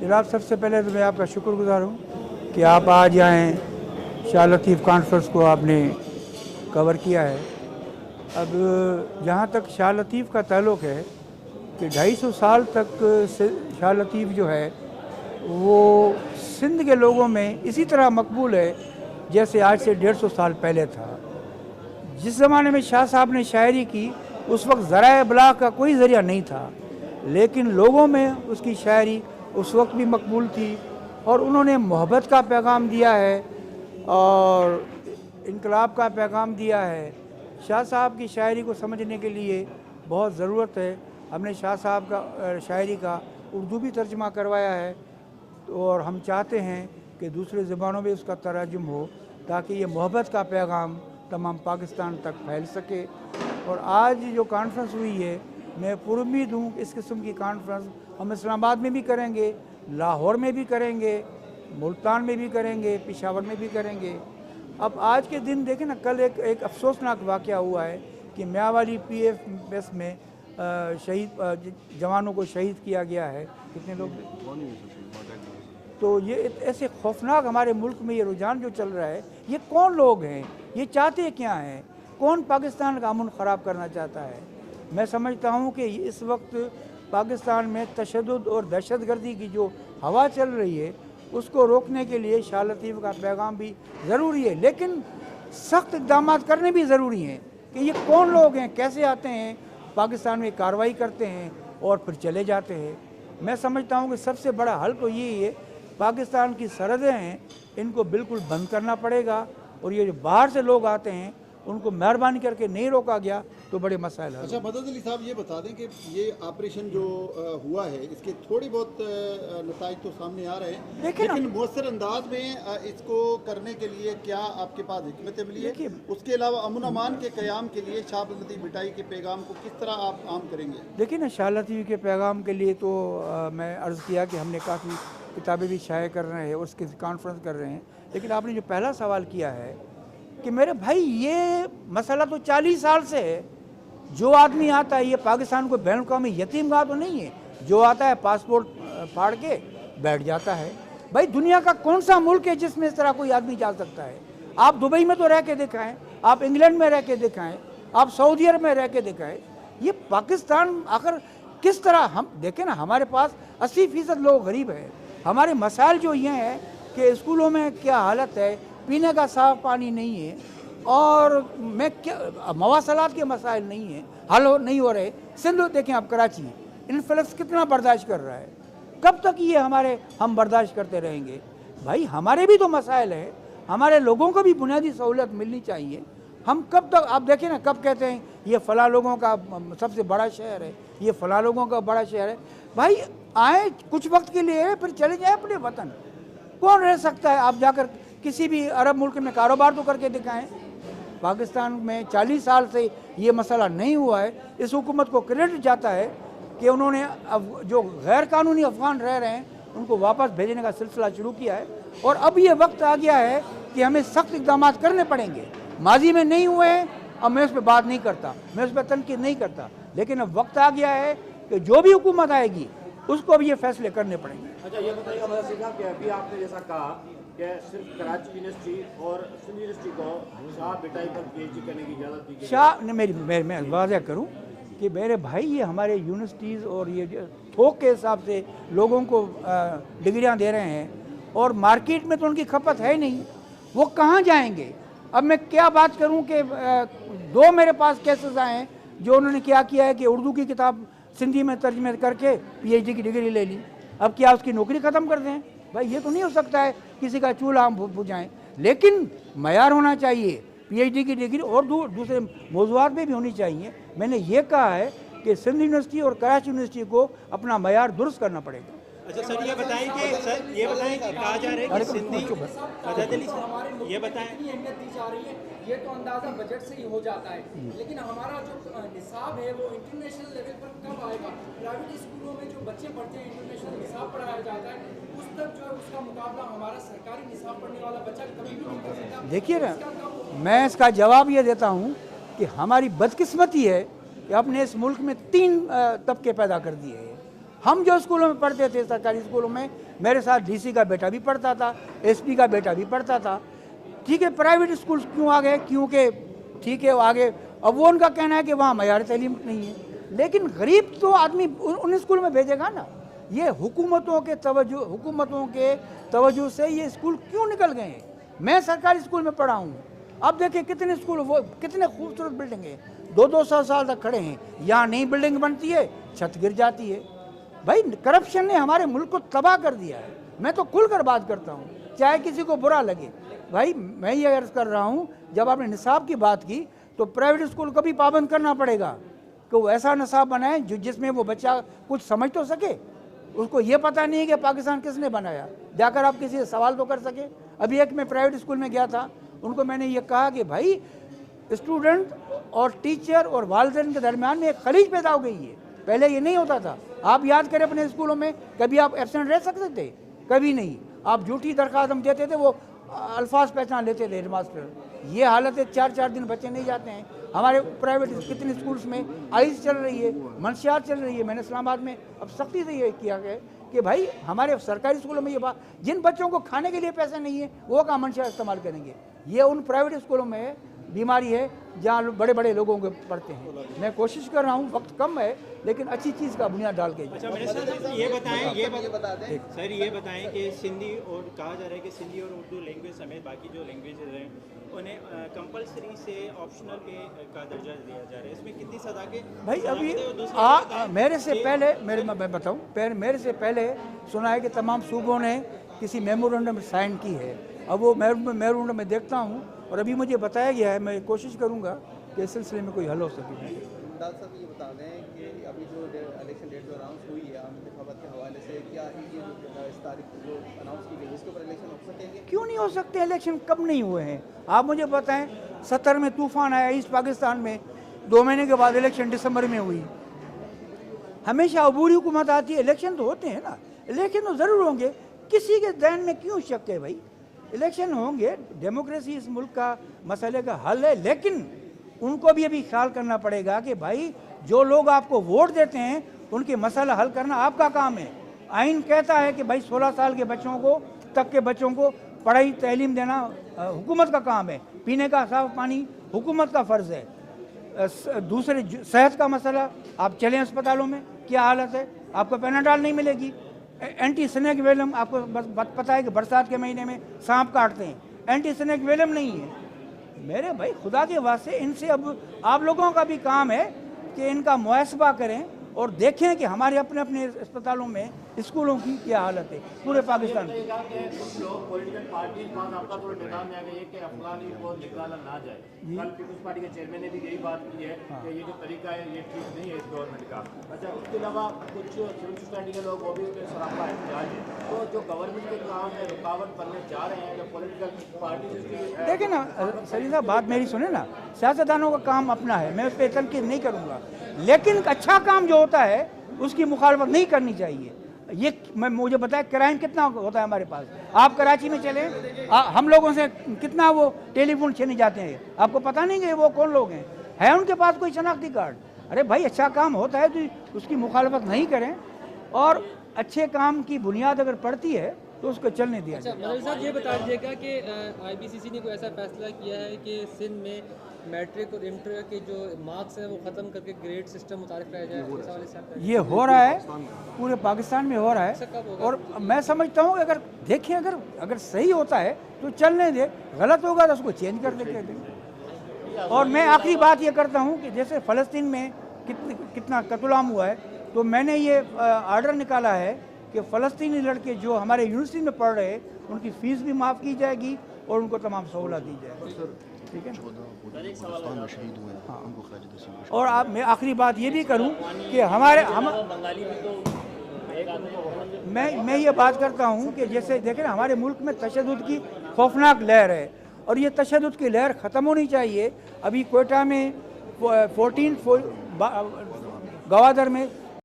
जनाब, सबसे पहले तो मैं आपका शुक्रगुजार हूँ कि आप आज आएँ, शाह लतीफ़ कॉन्फ्रेंस को आपने कवर किया है। अब जहाँ तक शाह लतीफ़ का ताल्लुक़ है कि 250 साल तक शाह लतीफ़ जो है वो सिंध के लोगों में इसी तरह मकबूल है जैसे आज से 150 साल पहले था। जिस ज़माने में शाह साहब ने शायरी की उस वक्त ज़राए इब्लाग़ का कोई ज़रिया नहीं था, लेकिन लोगों में उसकी शायरी उस वक्त भी मकबूल थी और उन्होंने मोहब्बत का पैगाम दिया है और इनकलाब का पैगाम दिया है। शाह साहब की शायरी को समझने के लिए बहुत ज़रूरत है। हमने शाह साहब का शायरी का उर्दू भी तर्जुमा करवाया है और हम चाहते हैं कि दूसरे ज़बानों में उसका तर्जुम हो ताकि ये मोहब्बत का पैगाम तमाम पाकिस्तान तक फैल सके। और आज जो कॉन्फ्रेंस हुई है, मैं पुरुम्मीद हूँ इस किस्म की कॉन्फ्रेंस हम इस्लामाबाद में भी करेंगे, लाहौर में भी करेंगे, मुल्तान में भी करेंगे, पेशावर में भी करेंगे। अब आज के दिन देखें ना, कल एक अफसोसनाक वाक़या हुआ है कि मियांवाली PFS में शहीद जवानों को शहीद किया गया है। कितने लोग, तो ये ऐसे खौफनाक हमारे मुल्क में ये रुझान जो चल रहा है, ये कौन लोग हैं, ये चाहते क्या हैं, कौन पाकिस्तान का अमन ख़राब करना चाहता है। मैं समझता हूँ कि इस वक्त पाकिस्तान में तशद्दुद और दहशतगर्दी की जो हवा चल रही है उसको रोकने के लिए शाह लतीफ़ का पैगाम भी ज़रूरी है, लेकिन सख्त इक़दाम करने भी ज़रूरी हैं कि ये कौन लोग हैं, कैसे आते हैं, पाकिस्तान में कार्रवाई करते हैं और फिर चले जाते हैं। मैं समझता हूँ कि सबसे बड़ा हल तो यही है, पाकिस्तान की सरहदें हैं इनको बिल्कुल बंद करना पड़ेगा और ये जो बाहर से लोग आते हैं उनको मेहरबानी करके नहीं रोका गया तो बड़े मसाइल हैं। अच्छा मदद अली साहब, ये बता दें कि ये ऑपरेशन जो हुआ है इसके थोड़ी बहुत नताइज तो सामने आ रहे हैं, लेकिन मौसर अंदाज में इसको करने के लिए क्या आपके पास हिकमत अमली है? उसके अलावा अमन अमान के क़याम के लिए शाह लतीफ़ भिटाई के पैगाम को किस तरह आप आम करेंगे? देखिए ना, शाह लतीफ़ के पैगाम के लिए तो मैं अर्ज़ किया कि हमने काफ़ी किताबें भी शाये कर रहे हैं और उसकी कॉन्फ्रेंस कर रहे हैं, लेकिन आपने जो पहला सवाल किया है कि मेरे भाई ये मसला तो 40 साल से है। जो आदमी आता है, ये पाकिस्तान को बैन अवी यतीमगाह तो नहीं है, जो आता है पासपोर्ट फाड़ के बैठ जाता है। भाई दुनिया का कौन सा मुल्क है जिसमें इस तरह कोई आदमी जा सकता है? आप दुबई में तो रह के दिखाएं, आप इंग्लैंड में रह के दिखाएं, आप सऊदी अरब में रह के दिखाएं। ये पाकिस्तान आखिर किस तरह, हम देखें ना, हमारे पास 80% लोग गरीब हैं। हमारे मसाइल जो ये हैं कि स्कूलों में क्या हालत है, पीने का साफ पानी नहीं है और मैं क्या मवासलात के मसाइल नहीं है, हल नहीं हो रहे। सिंध देखें आप, कराची इन्फ्लक्स कितना बर्दाश्त कर रहा है, कब तक ये हम बर्दाश्त करते रहेंगे? भाई हमारे भी तो मसाइल हैं, हमारे लोगों को भी बुनियादी सहूलत मिलनी चाहिए। हम कब तक, आप देखें ना, कब कहते हैं ये फ़लाँ लोगों का सबसे बड़ा शहर है, ये फ़लाँ लोगों का बड़ा शहर है। भाई आए कुछ वक्त के लिए फिर चले जाए अपने वतन। कौन रह सकता है? आप जाकर किसी भी अरब मुल्क में कारोबार तो करके दिखाएं। पाकिस्तान में 40 साल से ये मसला नहीं हुआ है। इस हुकूमत को क्रेडिट जाता है कि उन्होंने अब जो गैर कानूनी अफगान रह रहे हैं उनको वापस भेजने का सिलसिला शुरू किया है और अब ये वक्त आ गया है कि हमें सख्त इक़दाम करने पड़ेंगे। माजी में नहीं हुए हैं, अब मैं उस पर बात नहीं करता, मैं उस पर तनकीद नहीं करता, लेकिन अब वक्त आ गया है कि जो भी हुकूमत आएगी उसको अब ये फैसले करने पड़ेंगे। अच्छा ये बताइएगा मदद साहब कि अभी आपने जैसा कहा कि सिर्फ कराची यूनिवर्सिटी और सिंध यूनिवर्सिटी को शाह भिटाई पर PhD करने की इजाज़त दी गई। शाह ने मैं वाज़ह करूं कि मेरे भाई ये हमारे यूनिवर्सिटीज़ और ये थोक के हिसाब से लोगों को डिग्रियां दे रहे हैं और मार्केट में तो उनकी खपत है नहीं, वो कहाँ जाएंगे? अब मैं क्या बात करूं कि 2 मेरे पास केसेस आए हैं जो उन्होंने क्या किया है कि उर्दू की किताब सिंधी में तर्जमे करके PhD की डिग्री ले ली। अब क्या उसकी नौकरी ख़त्म कर दें? भाई ये तो नहीं हो सकता है किसी का चूल्हा हम बुझाएं, लेकिन मयार होना चाहिए। PhD की डिग्री और दूसरे मौज़ूआत में भी होनी चाहिए। मैंने ये कहा है कि सिंध यूनिवर्सिटी और कराची यूनिवर्सिटी को अपना मयार दुरुस्त करना पड़ेगा। अच्छा सर, ये बताएं कि कहा जा रहा है कि सिंधी मदद अली सर ये बताएं, अहमियत दी जा रही है, ये तो अंदाज़ा बजट से ही हो जाता है, लेकिन हमारा जो निसाब है वो इंटरनेशनल लेवल पर कब आएगा? प्राइवेट स्कूलों में जो बच्चे पढ़ते हैं इंटरनेशनल निसाब पढ़ाया जाता है, उस तक जो है उसका मुकाबला हमारा सरकारी निसाब पढ़ने वाला बच्चा कभी भी नहीं कर सकता। देखिए ना, मैं इसका जवाब ये देता हूँ कि हमारी बदकिस्मती है कि आपने इस मुल्क में 3 तबके पैदा कर दिए हैं। ہم جو اسکولوں میں پڑھتے تھے سرکاری اسکولوں میں میرے ساتھ ڈی سی کا بیٹا بھی پڑھتا تھا, ایس پی کا بیٹا بھی پڑھتا تھا. ٹھیک ہے پرائیویٹ اسکول کیوں آ گئے, کیونکہ ٹھیک ہے وہ آگے, اب وہ ان کا کہنا ہے کہ وہاں معیار تعلیم نہیں ہے, لیکن غریب تو آدمی ان اسکول میں بھیجے گا نا. یہ حکومتوں کے توجہ سے یہ اسکول کیوں نکل گئے ہیں. میں سرکاری اسکول میں پڑھا ہوں, اب دیکھیں کتنے اسکول, وہ کتنے خوبصورت بلڈنگ ہیں, 200 سال تک کھڑے ہیں. یہاں نئی بلڈنگ بنتی ہے چھت گر جاتی ہے. بھائی کرپشن نے ہمارے ملک کو تباہ کر دیا ہے. میں تو کھل کر بات کرتا ہوں, چاہے کسی کو برا لگے. بھائی میں یہ عرض کر رہا ہوں, جب آپ نے نصاب کی بات کی تو پرائیویٹ اسکول کو بھی پابند کرنا پڑے گا کہ وہ ایسا نصاب بنائے جس میں وہ بچہ کچھ سمجھ تو سکے. اس کو یہ پتہ نہیں کہ پاکستان کس نے بنایا, جا کر آپ کسی سے سوال تو کر سکے. ابھی ایک میں پرائیویٹ اسکول میں گیا تھا, ان کو میں نے یہ کہا کہ بھائی اسٹوڈنٹ اور ٹیچر اور والدین کے درمیان میں ایک خلیج پیدا ہو گئی ہے, پہلے یہ نہیں ہوتا تھا. آپ یاد کریں اپنے اسکولوں میں کبھی آپ ایبسینٹ رہ سکتے تھے؟ کبھی نہیں. آپ جھوٹی درخواست ہم دیتے تھے, وہ الفاظ پہچان لیتے تھے ہیڈ ماسٹر. یہ حالت ہے, 4 دن بچے نہیں جاتے ہیں. ہمارے پرائیویٹ کتنے اسکولس میں آئیز چل رہی ہے, منشیات چل رہی ہے. میں نے اسلام آباد میں اب سختی سے یہ کیا ہے کہ بھائی ہمارے سرکاری اسکولوں میں یہ بات, جن بچوں کو کھانے کے لیے پیسے نہیں ہیں وہ کہاں منشیات استعمال کریں گے. یہ ان پرائیویٹ اسکولوں میں بیماری ہے جہاں بڑے بڑے لوگوں کو پڑھتے ہیں. میں کوشش کر رہا ہوں, وقت کم ہے لیکن اچھی چیز کا بنیاد ڈال کے. اچھا سر یہ بتائیں کہ سندھی, اور کہا جا رہا ہے کہ سندھی اور اردو لینگویج سمیت باقی جو لینگویجز ہیں انہیں کمپلسری سے آپشنل کا درجہ دیا جا رہا ہے, اس میں کتنی سزا کے بھائی ابھی میرے سے پہلے میں بتاؤں, میرے سے پہلے سنا ہے کہ تمام صوبوں نے کسی میمورنڈم سائن کی ہے. اب وہ میمورنڈم میں دیکھتا ہوں, اور ابھی مجھے بتایا گیا ہے, میں کوشش کروں گا کہ اس سلسلے میں کوئی حل ہو سکے. ڈاکٹر صاحب یہ بتا دیں کہ ابھی جو الیکشن ڈیٹ جو اناؤنس ہوئی ہے عام انتخابات کے حوالے سے, کیا یہ اس تاریخ جو اناؤنس کی گئی اس کے اوپر الیکشن ہو سکیں گے؟ کیوں نہیں ہو سکتے؟ الیکشن کب نہیں ہوئے ہیں آپ مجھے بتائیں. 70 میں طوفان آیا ایسٹ پاکستان میں, 2 مہینے کے بعد الیکشن دسمبر میں ہوئی. ہمیشہ عبوری حکومت آتی ہے, الیکشن تو ہوتے ہیں نا, الیکشن تو ضرور ہوں گے. کسی کے ذہن میں کیوں شک ہے بھائی؟ الیکشن ہوں گے, ڈیموکریسی اس ملک کا مسئلے کا حل ہے. لیکن ان کو بھی ابھی خیال کرنا پڑے گا کہ بھائی جو لوگ آپ کو ووٹ دیتے ہیں ان کے مسئلہ حل کرنا آپ کا کام ہے. آئین کہتا ہے کہ بھائی 16 سال کے بچوں کو پڑھائی تعلیم دینا حکومت کا کام ہے. پینے کا صاف پانی حکومت کا فرض ہے. دوسرے صحت کا مسئلہ, آپ چلیں اسپتالوں میں کیا حالت ہے, آپ کو پیناڈال نہیں ملے گی. اینٹی سنیک ویلم, آپ کو پتہ ہے کہ برسات کے مہینے میں سانپ کاٹتے ہیں, اینٹی سنیک ویلم نہیں ہے. میرے بھائی خدا کے واسطے ان سے اب آپ لوگوں کا بھی کام ہے کہ ان کا محاسبہ کریں اور دیکھیں کہ ہمارے اپنے اپنے اسپتالوں میں اسکولوں کی کیا حالت ہے پورے پاکستان میں. کچھ لوگ پولیٹیکل پارٹی باضابطہ طور پر نظام میں آ گئی کہ افغانی کو نکالا نہ جائے. کل پیپلز پارٹی کے چیئرمین نے بھی یہی بات کی ہے کہ یہ جو طریقہ ہے یہ ٹھیک نہیں ہے اس گورنمنٹ کا. اچھا, اس کے علاوہ کچھ سول سوسائٹی کے لوگ وہ بھی اس میں سراپا احتجاج ہے. تو جو گورنمنٹ کے کام میں رکاوٹ بننے جا رہے ہیں جو پولیٹیکل پارٹی, دیکھیں نا سلیم صاحب بات میری سنیں نا, سیاستدانوں کا کام اپنا ہے, میں اس پہ تنقید نہیں کروں گا, لیکن اچھا کام جو ہوتا ہے اس کی مخالفت نہیں کرنی چاہیے. یہ مجھے بتائیں کرائم کتنا ہوتا ہے ہمارے پاس. آپ کراچی میں چلیں, ہم لوگوں سے کتنا وہ ٹیلی فون چھینے جاتے ہیں, آپ کو پتہ نہیں کہ وہ کون لوگ ہیں, ہے ان کے پاس کوئی شناختی کارڈ. ارے بھائی اچھا کام ہوتا ہے تو اس کی مخالفت نہیں کریں, اور اچھے کام کی بنیاد اگر پڑتی ہے تو اس کو چلنے دیا جائے. مدنی صاحب یہ بتا دیجیے گا کہ IPCC نے کوئی ایسا فیصلہ کیا ہے کہ سندھ میں میٹرک اور انٹر کے جو مارکس ہیں وہ ختم کر کے گریڈ سسٹم متعارف کرایا جائے؟ اس حوالے سے یہ ہو رہا ہے, پورے پاکستان میں ہو رہا ہے, اور میں سمجھتا ہوں کہ اگر دیکھیں اگر صحیح ہوتا ہے تو چلنے دے, غلط ہوگا تو اس کو چینج کر دیں. اور میں آخری بات یہ کرتا ہوں کہ جیسے فلسطین میں کتنا قتل عام ہوا ہے, تو میں نے یہ آرڈر نکالا ہے کہ فلسطینی لڑکے جو ہمارے یونیورسٹی میں پڑھ رہے ان کی فیس بھی معاف کی جائے گی اور ان کو تمام سہولت دی جائے گی. ٹھیک ہے. اور میں آخری بات یہ بھی کروں کہ میں یہ بات کرتا ہوں کہ جیسے دیکھیں ہمارے ملک میں تشدد کی خوفناک لہر ہے, اور یہ تشدد کی لہر ختم ہونی چاہیے. ابھی کوئٹہ میں 14 گوادر میں